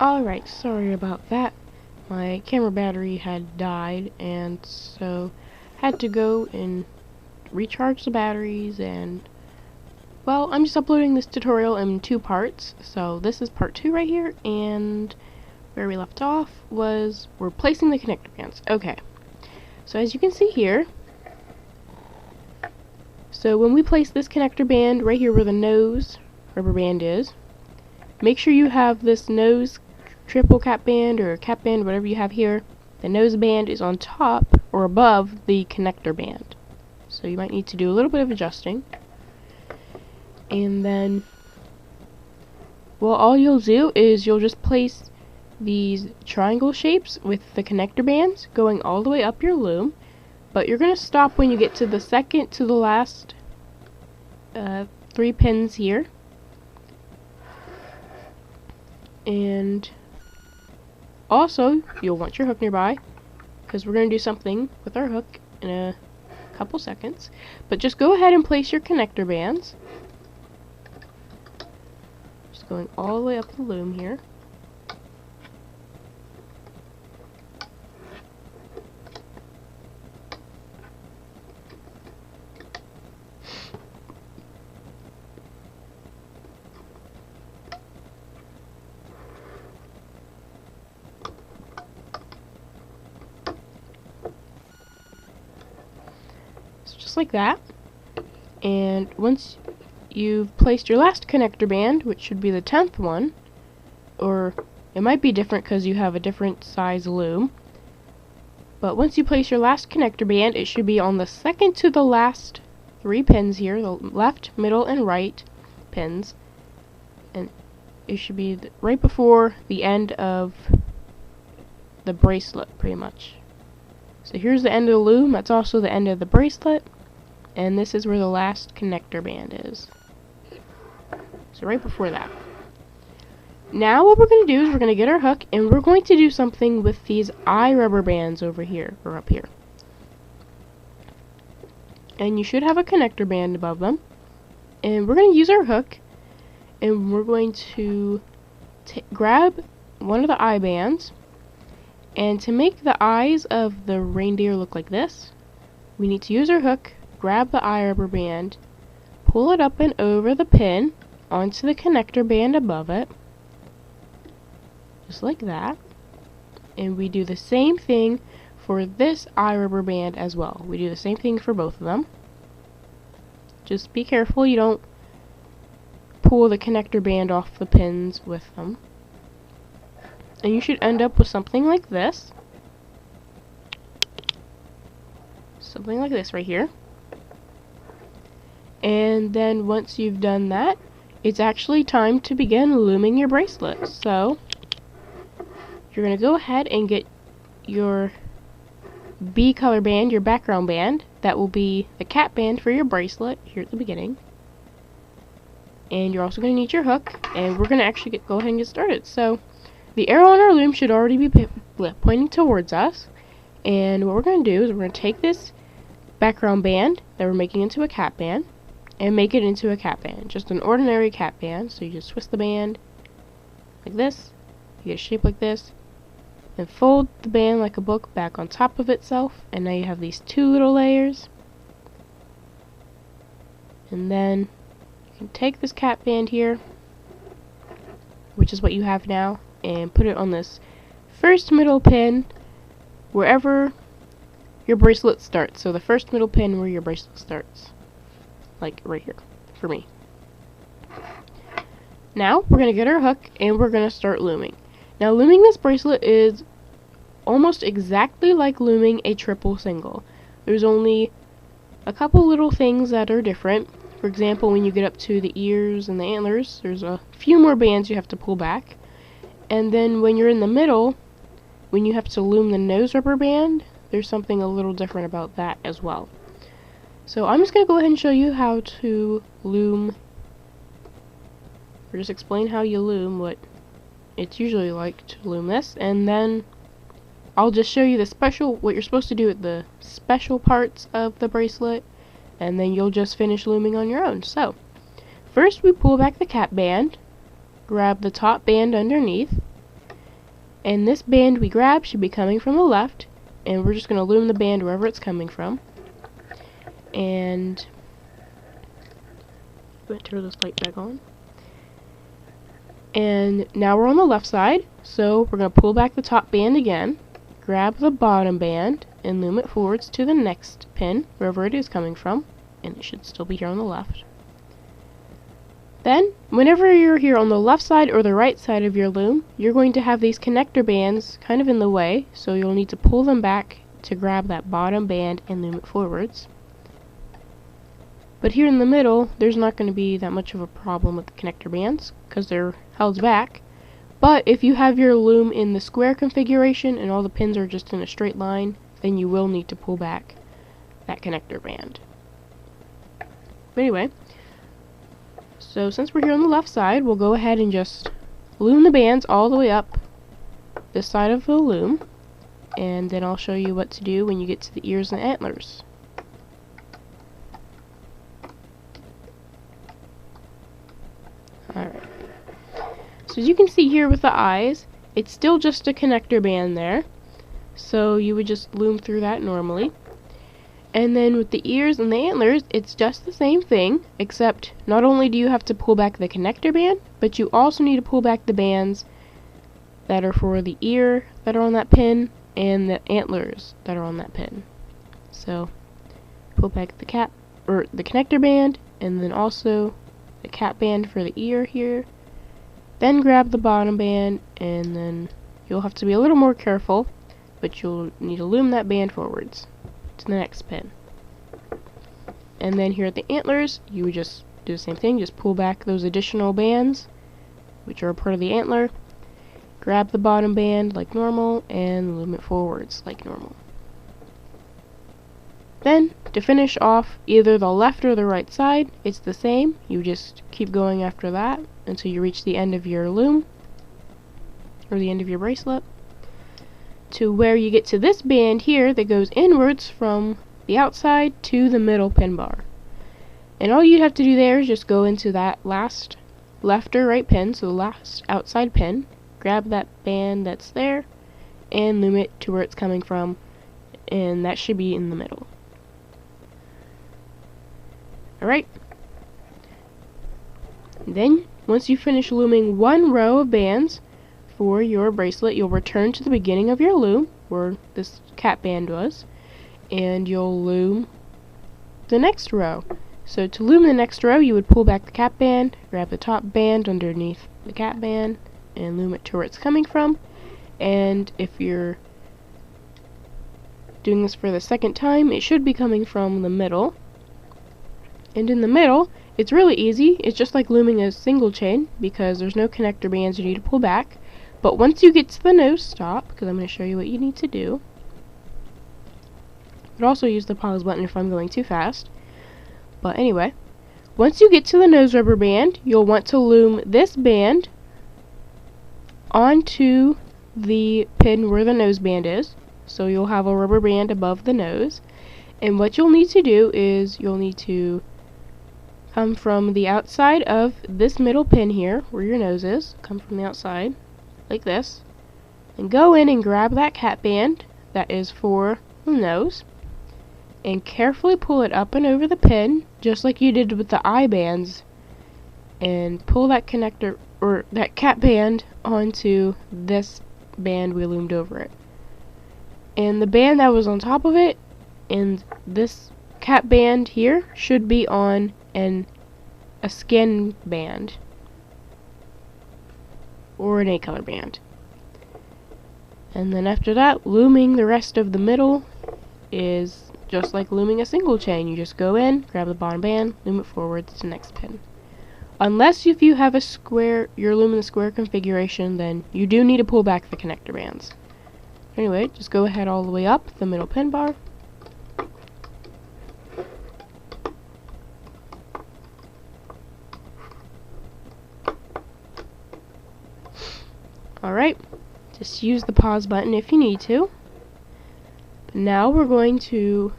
Alright, sorry about that. My camera battery had died, and so had to go and recharge the batteries, and well, I'm just uploading this tutorial in 2 parts. So this is part 2 right here, and where we left off was we're placing the connector bands. Okay, so as you can see here, so when we place this connector band right here where the nose rubber band is, make sure you have this nose triple cap band or cap band, whatever you have here. The nose band is on top or above the connector band. So you might need to do a little bit of adjusting. And then, well, all you'll do is you'll just place these triangle shapes with the connector bands going all the way up your loom. But you're going to stop when you get to the second to the last 3 pins here. And also, you'll want your hook nearby, because we're going to do something with our hook in a couple seconds. But just go ahead and place your connector bands. Just going all the way up the loom here. Just like that. And once you've placed your last connector band, which should be the 10th one, or it might be different because you have a different size loom, but once you place your last connector band, it should be on the second to the last 3 pins here, the left, middle, and right pins, and it should be right before the end of the bracelet, pretty much. So here's the end of the loom, that's also the end of the bracelet, and this is where the last connector band is. So right before that. Now what we're going to do is we're going to get our hook, and we're going to do something with these eye rubber bands over here, or up here. And you should have a connector band above them. And we're going to use our hook, and we're going to grab one of the eye bands. And to make the eyes of the reindeer look like this, we need to use our hook, grab the eye rubber band, pull it up and over the pin onto the connector band above it, just like that. And we do the same thing for this eye rubber band as well. We do the same thing for both of them. Just be careful you don't pull the connector band off the pins with them. And you should end up with something like this. Something like this right here. And then once you've done that, it's actually time to begin looming your bracelet. So, you're going to go ahead and get your B color band, your background band. That will be the cap band for your bracelet here at the beginning. And you're also going to need your hook. And we're going to actually go ahead and get started. So, the arrow on our loom should already be pointing towards us, and what we're going to do is we're going to take this background band that we're making into a cap band and make it into a cap band, just an ordinary cap band. So you just twist the band like this, you get a shape like this, and fold the band like a book back on top of itself, and now you have these 2 little layers. And then you can take this cap band here, which is what you have now, and put it on this first middle pin wherever your bracelet starts. So the first middle pin where your bracelet starts, like right here for me. Now we're going to get our hook and we're going to start looming. Now looming this bracelet is almost exactly like looming a triple single. There's only a couple little things that are different. For example, when you get up to the ears and the antlers, there's a few more bands you have to pull back. And then when you're in the middle, when you have to loom the nose rubber band, there's something a little different about that as well. So I'm just going to go ahead and show you how to loom, or just explain how you loom, what it's usually like to loom this, and then I'll just show you what you're supposed to do with the special parts of the bracelet, and then you'll just finish looming on your own. So, first we pull back the cap band, grab the top band underneath, And this band we grab should be coming from the left, and we're just going to loom the band wherever it's coming from. And I'm going to turn this light back on. And now we're on the left side, so we're going to pull back the top band again, grab the bottom band, and loom it forwards to the next pin, wherever it is coming from, and it should still be here on the left. Then, whenever you're here on the left side or the right side of your loom, you're going to have these connector bands kind of in the way, so you'll need to pull them back to grab that bottom band and loom it forwards. But here in the middle, there's not going to be that much of a problem with the connector bands, because they're held back. But if you have your loom in the square configuration and all the pins are just in a straight line, then you will need to pull back that connector band. But anyway, so since we're here on the left side, we'll go ahead and just loom the bands all the way up this side of the loom, and then I'll show you what to do when you get to the ears and antlers. Alright. So as you can see here with the eyes, it's still just a connector band there. So you would just loom through that normally. And then with the ears and the antlers, it's just the same thing, except not only do you have to pull back the connector band, but you also need to pull back the bands that are for the ear that are on that pin and the antlers that are on that pin. So pull back the cap or the connector band, and then also the cap band for the ear here. Then grab the bottom band, and then you'll have to be a little more careful, but you'll need to loom that band forwards to the next pin. And then here at the antlers, you would just do the same thing, just pull back those additional bands, which are a part of the antler, grab the bottom band like normal, and loom it forwards like normal. Then, to finish off either the left or the right side, it's the same. You just keep going after that until you reach the end of your loom, or the end of your bracelet, to where you get to this band here that goes inwards from the outside to the middle pin bar. And all you have to do there is just go into that last left or right pin, so the last outside pin, grab that band that's there, and loom it to where it's coming from, and that should be in the middle. Alright. Then, once you finish looming one row of bands for your bracelet, you'll return to the beginning of your loom, where this cap band was, and you'll loom the next row. So to loom the next row, you would pull back the cap band, grab the top band underneath the cap band, and loom it to where it's coming from. And if you're doing this for the second time, it should be coming from the middle. And in the middle, it's really easy. It's just like looming a single chain, because there's no connector bands you need to pull back. But once you get to the nose stop, because I'm going to show you what you need to do, but also use the pause button if I'm going too fast. But anyway, once you get to the nose rubber band, you'll want to loom this band onto the pin where the nose band is. So you'll have a rubber band above the nose. And what you'll need to do is you'll need to come from the outside of this middle pin here, where your nose is. Come from the outside, like this. And go in and grab that cap band that is for the nose. And carefully pull it up and over the pin, just like you did with the eye bands. And pull that connector, or that cap band, onto this band we loomed over it. And the band that was on top of it, and this cap band here, should be on a skin band, or an 8-color band. And then after that, looming the rest of the middle is just like looming a single chain. You just go in, grab the bottom band, loom it forwards to the next pin. Unless if you have a square, you're looming the square configuration, then you do need to pull back the connector bands. Anyway, just go ahead all the way up the middle pin bar. Alright, just use the pause button if you need to. But now we're going to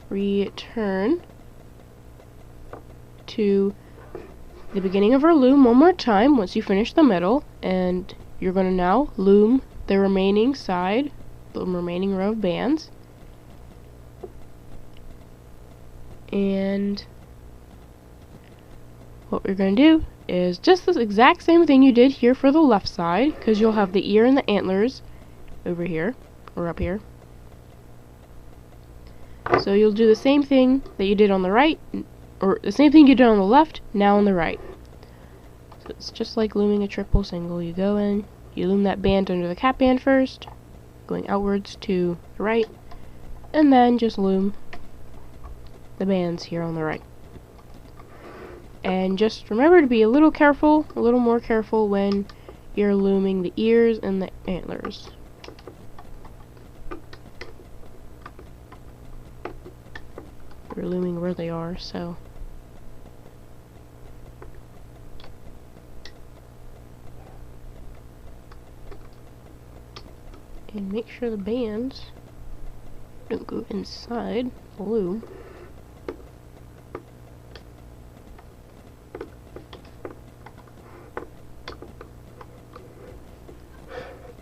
return to the beginning of our loom one more time once you finish the middle, and you're going to now loom the remaining side, the remaining row of bands. And what we're going to do is just the exact same thing you did here for the left side, because you'll have the ear and the antlers over here, or up here. So you'll do the same thing that you did on the right, or the same thing you did on the left, now on the right. So it's just like looming a triple single. You go in, you loom that band under the cap band first, going outwards to the right, and then just loom the bands here on the right. And just remember to be a little careful, a little more careful when you're looming the ears and the antlers. You're looming where they are, so. And make sure the bands don't go inside the loom.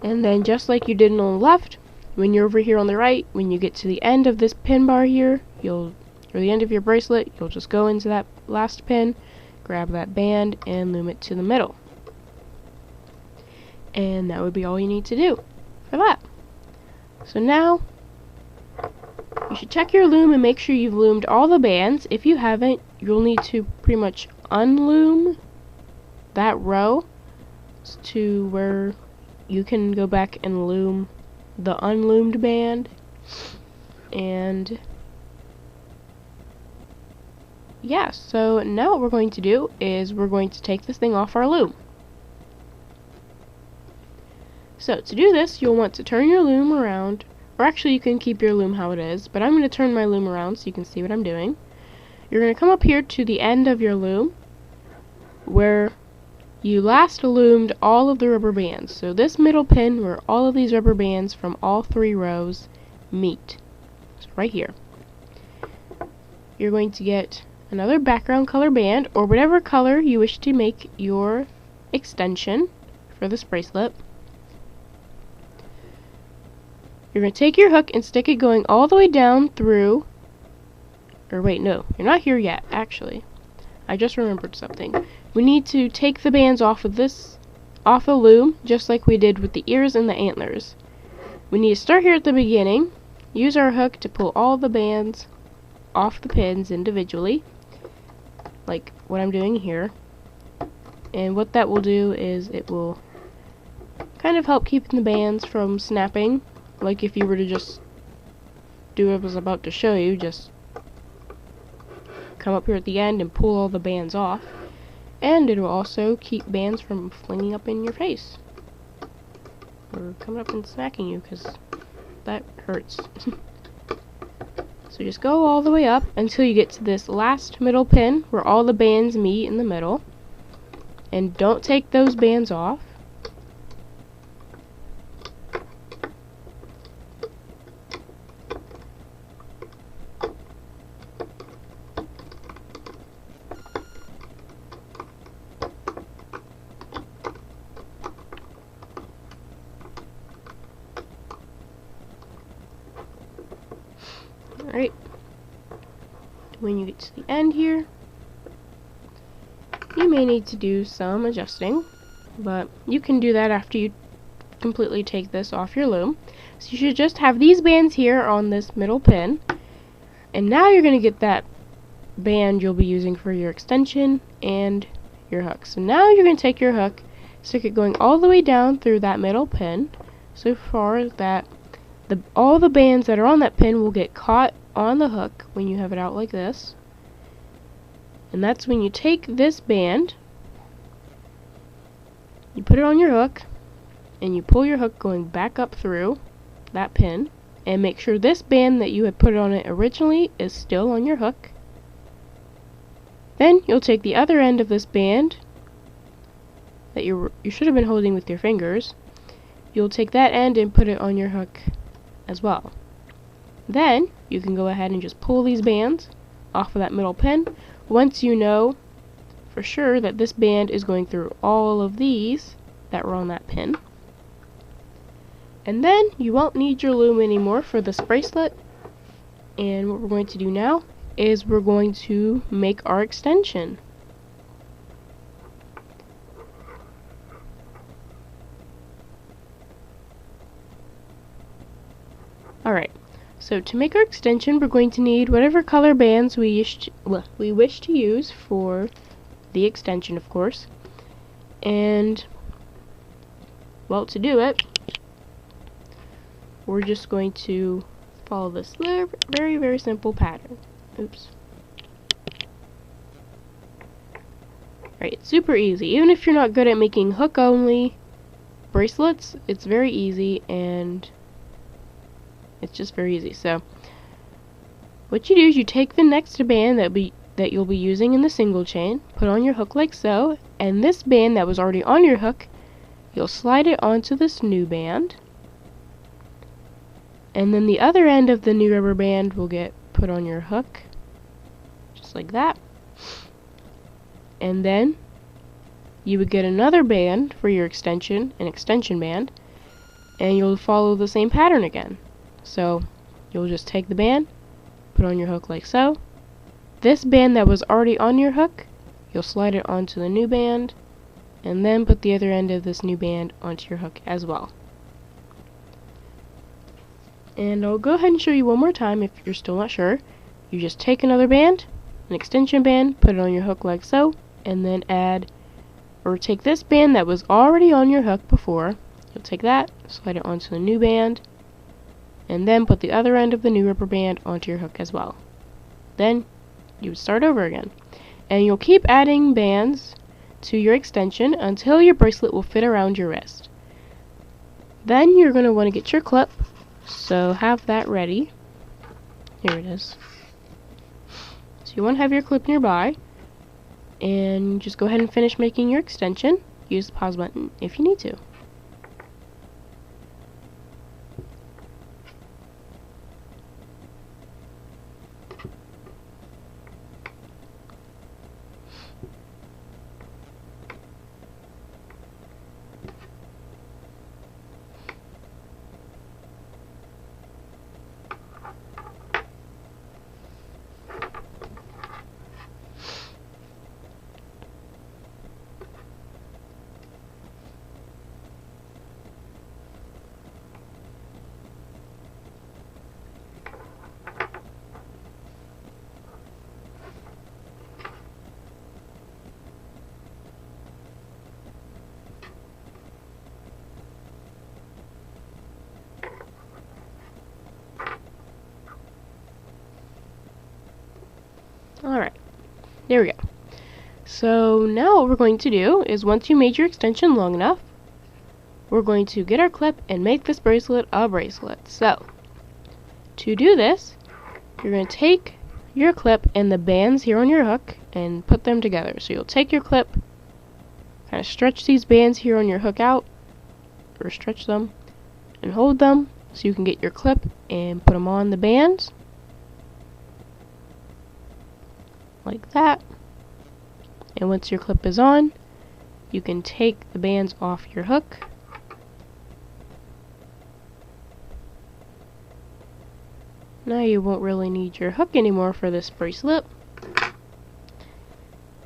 And then just like you did on the left, when you're over here on the right, when you get to the end of this pin bar here, or the end of your bracelet, you'll just go into that last pin, grab that band, and loom it to the middle. And that would be all you need to do for that. So now, you should check your loom and make sure you've loomed all the bands. If you haven't, you'll need to pretty much unloom that row to where you can go back and loom the unloomed band. And yeah, so now what we're going to do is we're going to take this thing off our loom. So to do this, you'll want to turn your loom around, or actually you can keep your loom how it is, but I'm going to turn my loom around so you can see what I'm doing. You're going to come up here to the end of your loom where you last loomed all of the rubber bands. So this middle pin where all of these rubber bands from all 3 rows meet. So right here. You're going to get another background color band, or whatever color you wish to make your extension for this bracelet. You're going to take your hook and stick it going all the way down through, or wait, no, you're not here yet, actually. I just remembered something. We need to take the bands off of the loom, just like we did with the ears and the antlers. We need to start here at the beginning, use our hook to pull all the bands off the pins individually, like what I'm doing here. And what that will do is it will kind of help keeping the bands from snapping, like if you were to just do what I was about to show you, just come up here at the end and pull all the bands off. And it will also keep bands from flinging up in your face, or coming up and smacking you, because that hurts. So just go all the way up until you get to this last middle pin where all the bands meet in the middle. And don't take those bands off. Alright, when you get to the end here, you may need to do some adjusting, but you can do that after you completely take this off your loom. So you should just have these bands here on this middle pin, and now you're going to get that band you'll be using for your extension and your hook. So now you're going to take your hook, stick it going all the way down through that middle pin, so far that all the bands that are on that pin will get caught on the hook when you have it out like this. And that's when you take this band, you put it on your hook, and you pull your hook going back up through that pin, and make sure this band that you had put on it originally is still on your hook. Then you'll take the other end of this band that you should have been holding with your fingers. You'll take that end and put it on your hook as well. Then you can go ahead and just pull these bands off of that middle pin. Once you know for sure that this band is going through all of these, that were on that pin. And then you won't need your loom anymore for this bracelet. And what we're going to do now is we're going to make our extension. Alright, so to make our extension, we're going to need whatever color bands we wish to use for the extension, of course. And, well, to do it, we're just going to follow this very, very simple pattern. Oops. Right, it's super easy. Even if you're not good at making hook-only bracelets, it's very easy, and it's just very easy. So, what you do is you take the next band that you'll be using in the single chain, put on your hook like so, and this band that was already on your hook, you'll slide it onto this new band, and then the other end of the new rubber band will get put on your hook, just like that. And then you would get another band for your extension, an extension band, and you'll follow the same pattern again. So you'll just take the band, put on your hook like so. This band that was already on your hook, you'll slide it onto the new band, and then put the other end of this new band onto your hook as well. And I'll go ahead and show you one more time if you're still not sure. You just take another band, an extension band, put it on your hook like so, and then take this band that was already on your hook before, you'll take that, slide it onto the new band, and then put the other end of the new rubber band onto your hook as well. Then you would start over again. And you'll keep adding bands to your extension until your bracelet will fit around your wrist. Then you're going to want to get your clip, so have that ready. Here it is. So you want to have your clip nearby, and just go ahead and finish making your extension. Use the pause button if you need to. Alright, there we go. So now what we're going to do is, once you made your extension long enough, we're going to get our clip and make this bracelet a bracelet. So, to do this, you're going to take your clip and the bands here on your hook and put them together. So you'll take your clip, kind of stretch these bands here on your hook out, or stretch them, and hold them so you can get your clip and put them on the bands. Like that. And once your clip is on, you can take the bands off your hook. Now you won't really need your hook anymore for this bracelet.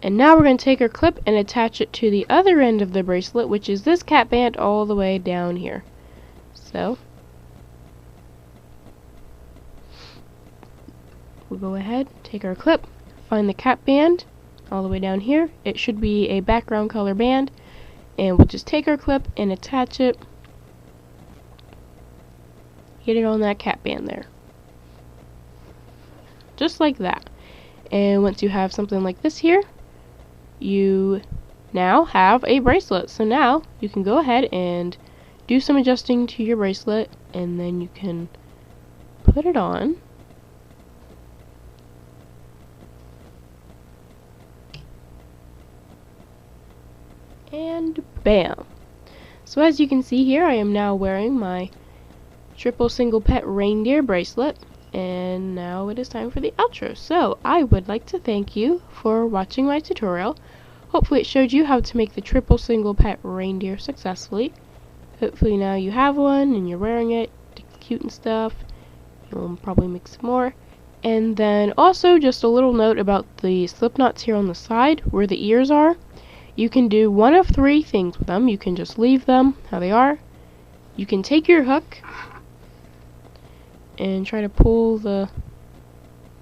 And now we're going to take our clip and attach it to the other end of the bracelet, which is this cap band all the way down here. So we'll go ahead, take our clip, find the cap band all the way down here. It should be a background color band, and we'll just take our clip and attach it, get it on that cap band there, just like that. And once you have something like this here, you now have a bracelet. So now you can go ahead and do some adjusting to your bracelet, and then you can put it on. And bam! So as you can see here, I am now wearing my triple single pet reindeer bracelet, and now it is time for the outro. So I would like to thank you for watching my tutorial. hopefully it showed you how to make the triple single pet reindeer successfully. Hopefully now you have one and you're wearing it. It's cute and stuff. You'll probably make some more. And then also just a little note about the slip knots here on the side where the ears are. You can do one of three things with them. You can just leave them how they are. You can take your hook and try to pull the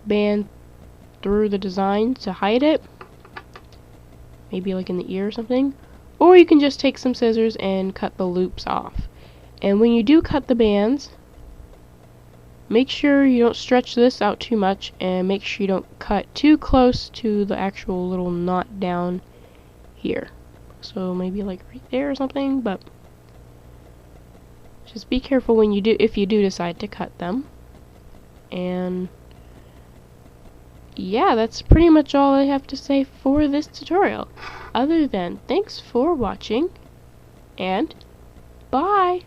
band through the design to hide it. Maybe like in the ear or something. Or you can just take some scissors and cut the loops off. And when you do cut the bands, make sure you don't stretch this out too much, and make sure you don't cut too close to the actual little knot down here. So maybe like right there or something, but just be careful when you do, if you do decide to cut them. And yeah, that's pretty much all I have to say for this tutorial. Other than thanks for watching, and bye!